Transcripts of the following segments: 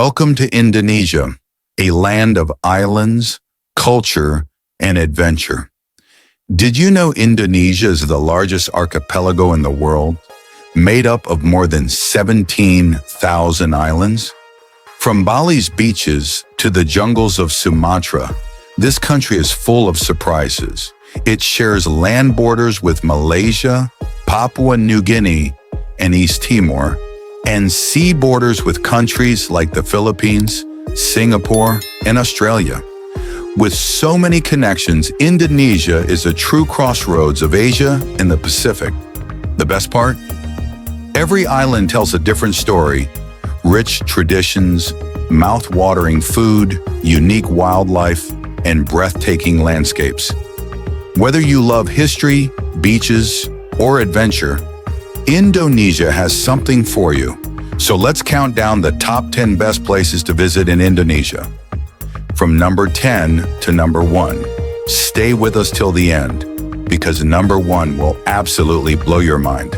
Welcome to Indonesia, a land of islands, culture, and adventure. Did you know Indonesia is the largest archipelago in the world, made up of more than 17,000 islands? From Bali's beaches to the jungles of Sumatra, this country is full of surprises. It shares land borders with Malaysia, Papua New Guinea, and East Timor, and sea borders with countries like the Philippines, Singapore, and Australia. With so many connections, Indonesia is a true crossroads of Asia and the Pacific. The best part? Every island tells a different story: rich traditions, mouth-watering food, unique wildlife, and breathtaking landscapes. Whether you love history, beaches, or adventure, Indonesia has something for you. So let's count down the top 10 best places to visit in Indonesia. From number 10 to number 1. Stay with us till the end, because number 1 will absolutely blow your mind.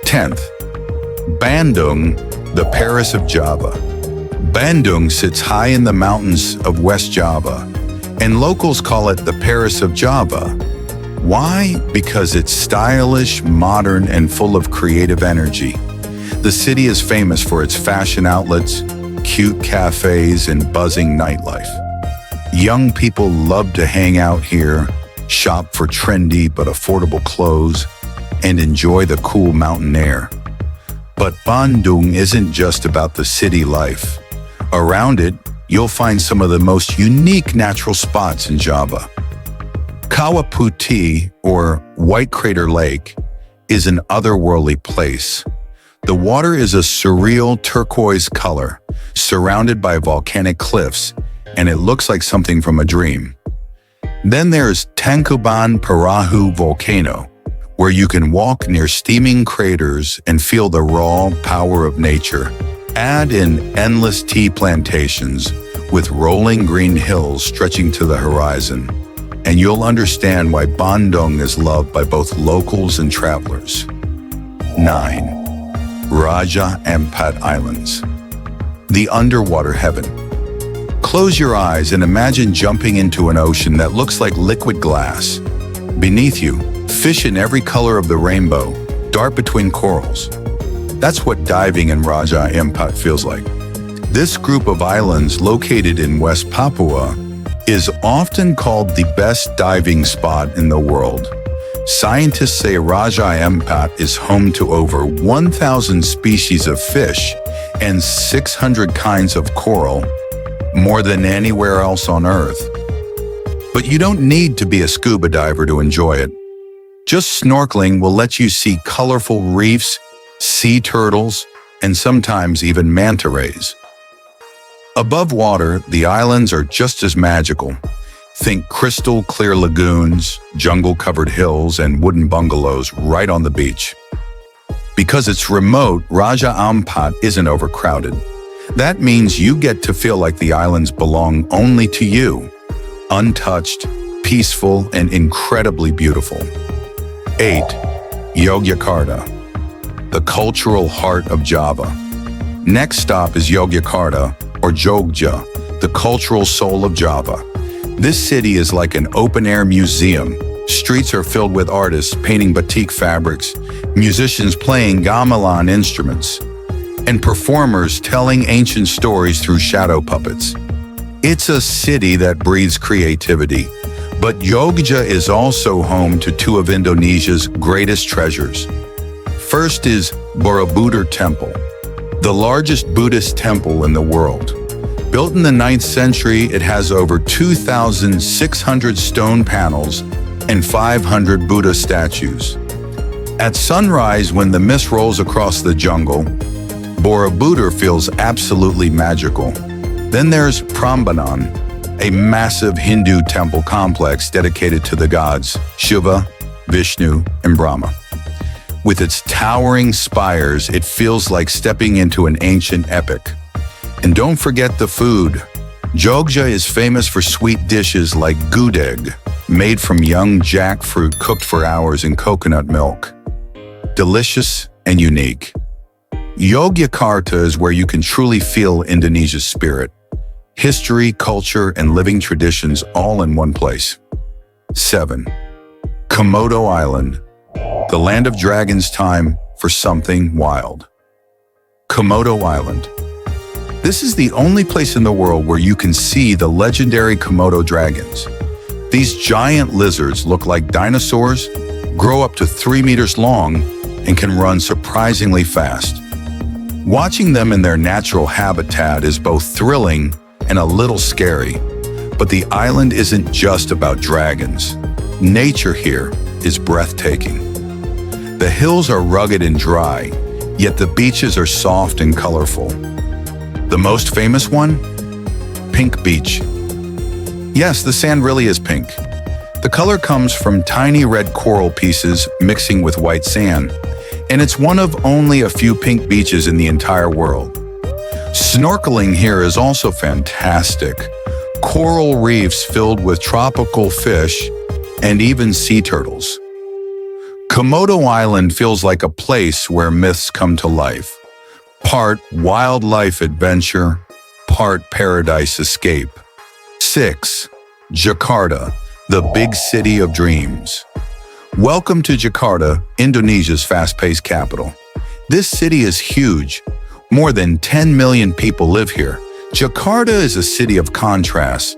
10th, Bandung, the Paris of Java. Bandung sits high in the mountains of West Java, and locals call it the Paris of Java. Why? Because it's stylish, modern, and full of creative energy. The city is famous for its fashion outlets, cute cafes, and buzzing nightlife. Young people love to hang out here, shop for trendy but affordable clothes, and enjoy the cool mountain air. But Bandung isn't just about the city life. Around it, you'll find some of the most unique natural spots in Java. Kawah Putih, or White Crater Lake, is an otherworldly place. The water is a surreal turquoise color, surrounded by volcanic cliffs, and it looks like something from a dream. Then there's Tangkuban Perahu volcano, where you can walk near steaming craters and feel the raw power of nature. Add in endless tea plantations with rolling green hills stretching to the horizon, and you'll understand why Bandung is loved by both locals and travelers. 9. Raja Ampat Islands, the underwater heaven. Close your eyes and imagine jumping into an ocean that looks like liquid glass. Beneath you, fish in every color of the rainbow dart between corals. That's what diving in Raja Ampat feels like. This group of islands, located in West Papua, is often called the best diving spot in the world. Scientists say Raja Ampat is home to over 1,000 species of fish and 600 kinds of coral, more than anywhere else on Earth. But you don't need to be a scuba diver to enjoy it. Just snorkeling will let you see colorful reefs, sea turtles, and sometimes even manta rays. Above water, the islands are just as magical. Think crystal clear lagoons, jungle-covered hills, and wooden bungalows right on the beach. Because it's remote, Raja Ampat isn't overcrowded. That means you get to feel like the islands belong only to you. Untouched, peaceful, and incredibly beautiful. 8. Yogyakarta, the cultural heart of Java. Next stop is Yogyakarta, or Jogja, the cultural soul of Java. This city is like an open-air museum. Streets are filled with artists painting batik fabrics, musicians playing gamelan instruments, and performers telling ancient stories through shadow puppets. It's a city that breathes creativity, but Jogja is also home to two of Indonesia's greatest treasures. First is Borobudur Temple, the largest Buddhist temple in the world. Built in the 9th century, it has over 2,600 stone panels and 500 Buddha statues. At sunrise, when the mist rolls across the jungle, Borobudur feels absolutely magical. Then there's Prambanan, a massive Hindu temple complex dedicated to the gods Shiva, Vishnu, and Brahma. With its towering spires, it feels like stepping into an ancient epic. And don't forget the food. Jogja is famous for sweet dishes like gudeg, made from young jackfruit cooked for hours in coconut milk. Delicious and unique. Yogyakarta is where you can truly feel Indonesia's spirit. History, culture, and living traditions all in one place. 7. Komodo Island, the land of dragons. Time for something wild. Komodo Island. This is the only place in the world where you can see the legendary Komodo dragons. These giant lizards look like dinosaurs, grow up to 3 meters long, and can run surprisingly fast. Watching them in their natural habitat is both thrilling and a little scary. But the island isn't just about dragons. Nature here is breathtaking. The hills are rugged and dry, yet the beaches are soft and colorful. The most famous one? Pink Beach. Yes, the sand really is pink. The color comes from tiny red coral pieces mixing with white sand, and it's one of only a few pink beaches in the entire world. Snorkeling here is also fantastic. Coral reefs filled with tropical fish and even sea turtles. Komodo Island feels like a place where myths come to life. Part wildlife adventure, part paradise escape. 6. Jakarta, the big city of dreams. Welcome to Jakarta, Indonesia's fast-paced capital. This city is huge. More than 10 million people live here. Jakarta is a city of contrasts.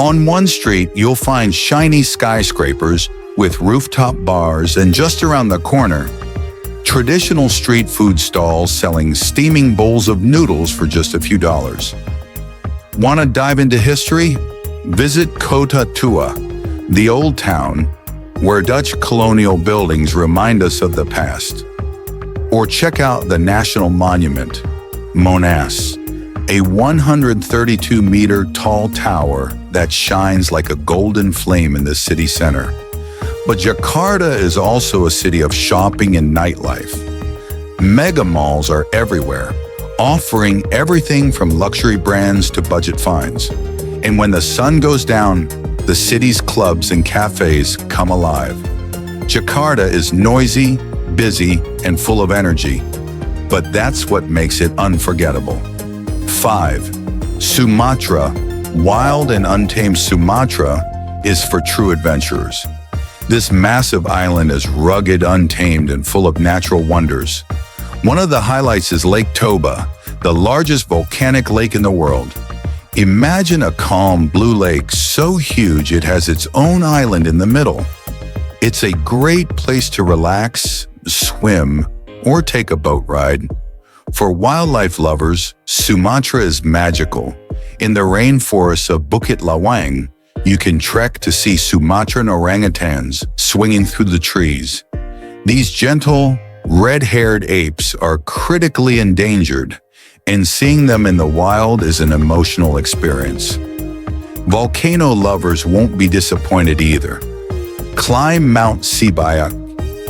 On one street, you'll find shiny skyscrapers with rooftop bars, and just around the corner, traditional street food stalls selling steaming bowls of noodles for just a few dollars. Want to dive into history? Visit Kota Tua, the old town, where Dutch colonial buildings remind us of the past. Or check out the National Monument, Monas, a 132-meter tall tower that shines like a golden flame in the city center. But Jakarta is also a city of shopping and nightlife. Mega malls are everywhere, offering everything from luxury brands to budget finds. And when the sun goes down, the city's clubs and cafes come alive. Jakarta is noisy, busy, and full of energy, but that's what makes it unforgettable. 5. Sumatra. Wild and untamed Sumatra is for true adventurers. This massive island is rugged, untamed, and full of natural wonders. One of the highlights is Lake Toba, the largest volcanic lake in the world. Imagine a calm blue lake so huge it has its own island in the middle. It's a great place to relax, swim, or take a boat ride. For wildlife lovers, Sumatra is magical. In the rainforests of Bukit Lawang, you can trek to see Sumatran orangutans swinging through the trees. These gentle, red-haired apes are critically endangered, and seeing them in the wild is an emotional experience. Volcano lovers won't be disappointed either. Climb Mount Sibayak,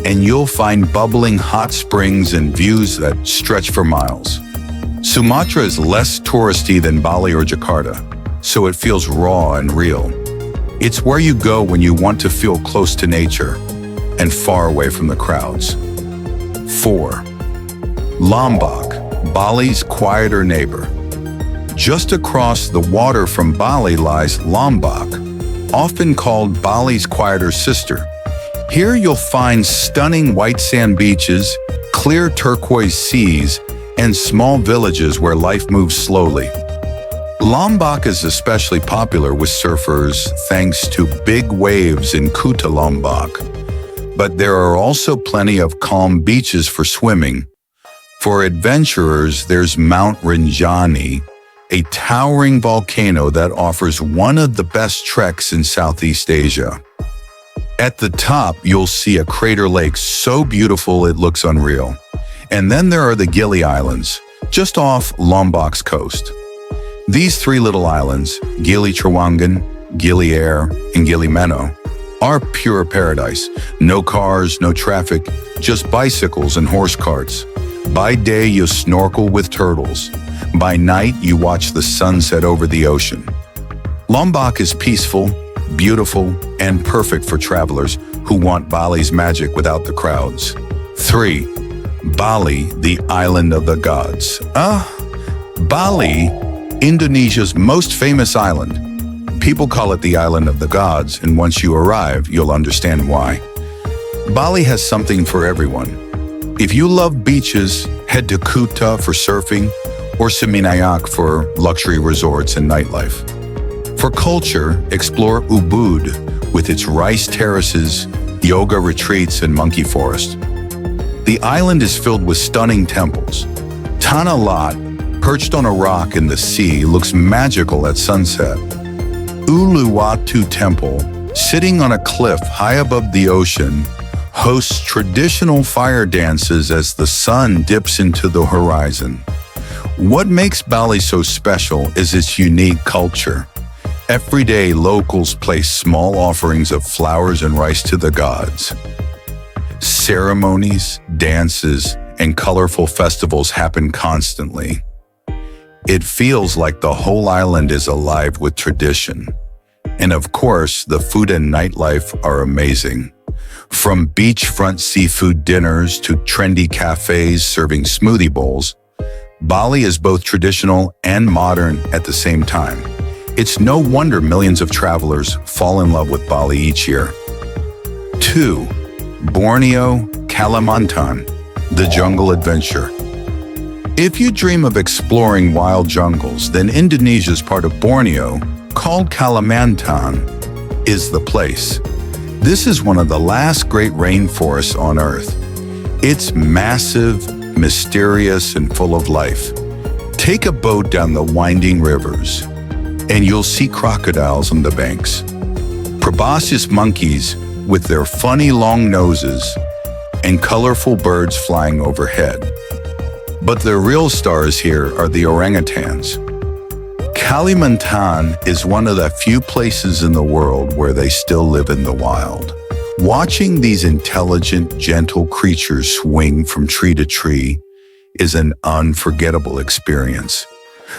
and you'll find bubbling hot springs and views that stretch for miles. Sumatra is less touristy than Bali or Jakarta, so it feels raw and real. It's where you go when you want to feel close to nature and far away from the crowds. 4. Lombok, Bali's quieter neighbor. Just across the water from Bali lies Lombok, often called Bali's quieter sister. Here you'll find stunning white sand beaches, clear turquoise seas, and small villages where life moves slowly. Lombok is especially popular with surfers thanks to big waves in Kuta Lombok. But there are also plenty of calm beaches for swimming. For adventurers, there's Mount Rinjani, a towering volcano that offers one of the best treks in Southeast Asia. At the top, you'll see a crater lake so beautiful it looks unreal. And then there are the Gili Islands, just off Lombok's coast. These 3 little islands, Gili Trawangan, Gili Air, and Gili Meno, are pure paradise. No cars, no traffic, just bicycles and horse carts. By day, you snorkel with turtles. By night, you watch the sunset over the ocean. Lombok is peaceful, beautiful, and perfect for travelers who want Bali's magic without the crowds. 3. Bali, the island of the gods. Bali, Indonesia's most famous island. People call it the island of the gods, and once you arrive, you'll understand why. Bali has something for everyone. If you love beaches, head to Kuta for surfing or Seminyak for luxury resorts and nightlife. For culture, explore Ubud with its rice terraces, yoga retreats, and monkey forest. The island is filled with stunning temples. Tanah Lot, perched on a rock in the sea, looks magical at sunset. Uluwatu Temple, sitting on a cliff high above the ocean, hosts traditional fire dances as the sun dips into the horizon. What makes Bali so special is its unique culture. Every day, locals place small offerings of flowers and rice to the gods. Ceremonies, dances, and colorful festivals happen constantly. It feels like the whole island is alive with tradition. And of course, the food and nightlife are amazing. From beachfront seafood dinners to trendy cafes serving smoothie bowls, Bali is both traditional and modern at the same time. It's no wonder millions of travelers fall in love with Bali each year. 2. Borneo, Kalimantan, the jungle adventure. If you dream of exploring wild jungles, then Indonesia's part of Borneo, called Kalimantan, is the place. This is one of the last great rainforests on Earth. It's massive, mysterious, and full of life. Take a boat down the winding rivers, and you'll see crocodiles on the banks, proboscis monkeys with their funny long noses, and colorful birds flying overhead. But the real stars here are the orangutans. Kalimantan is one of the few places in the world where they still live in the wild. Watching these intelligent, gentle creatures swing from tree to tree is an unforgettable experience.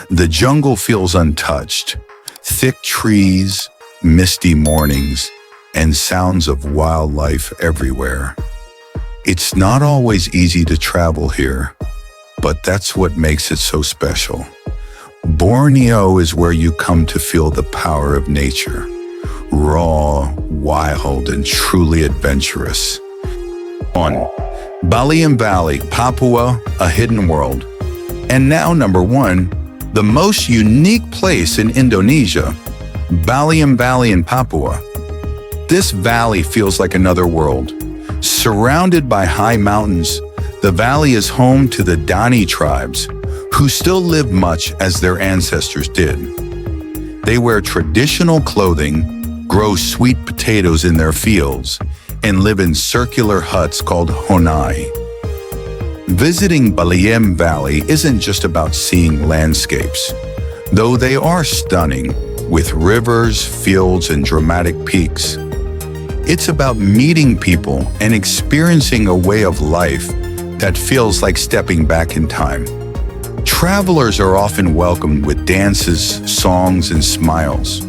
The jungle feels untouched. Thick trees, misty mornings, and sounds of wildlife everywhere. It's not always easy to travel here, but that's what makes it so special. Borneo is where you come to feel the power of nature. Raw, wild, and truly adventurous. On Baliem Valley, Papua, a hidden world. And now number 1, the most unique place in Indonesia, Baliem Valley in Papua. This valley feels like another world. Surrounded by high mountains, the valley is home to the Dani tribes, who still live much as their ancestors did. They wear traditional clothing, grow sweet potatoes in their fields, and live in circular huts called honai. Visiting Baliem Valley isn't just about seeing landscapes, though they are stunning, with rivers, fields, and dramatic peaks. It's about meeting people and experiencing a way of life that feels like stepping back in time. Travelers are often welcomed with dances, songs, and smiles.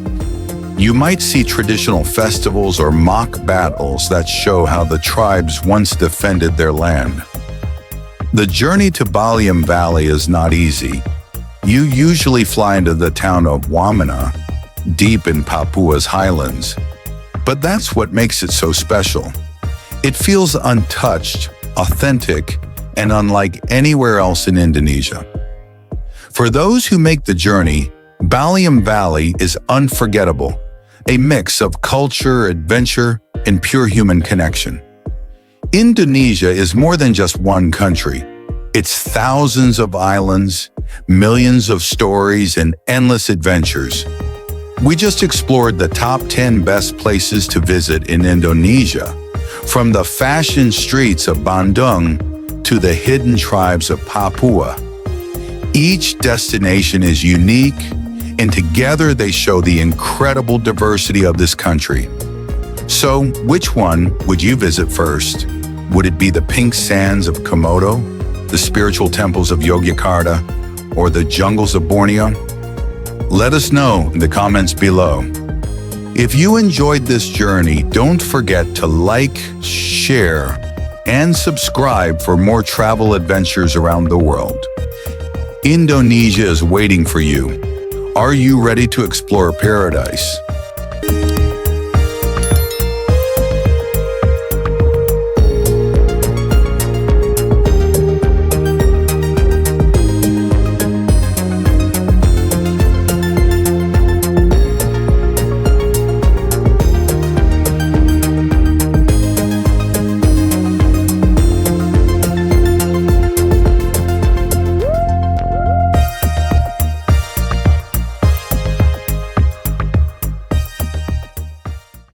You might see traditional festivals or mock battles that show how the tribes once defended their land. The journey to Baliem Valley is not easy. You usually fly into the town of Wamena, deep in Papua's highlands. But that's what makes it so special. It feels untouched, authentic, and unlike anywhere else in Indonesia. For those who make the journey, Baliem Valley is unforgettable, a mix of culture, adventure, and pure human connection. Indonesia is more than just one country. It's thousands of islands, millions of stories, and endless adventures. We just explored the top 10 best places to visit in Indonesia, from the fashion streets of Bandung to the hidden tribes of Papua. Each destination is unique, and together they show the incredible diversity of this country. So, which one would you visit first? Would it be the pink sands of Komodo, the spiritual temples of Yogyakarta, or the jungles of Borneo? Let us know in the comments below. If you enjoyed this journey, don't forget to like, share, and subscribe for more travel adventures around the world. Indonesia is waiting for you. Are you ready to explore paradise?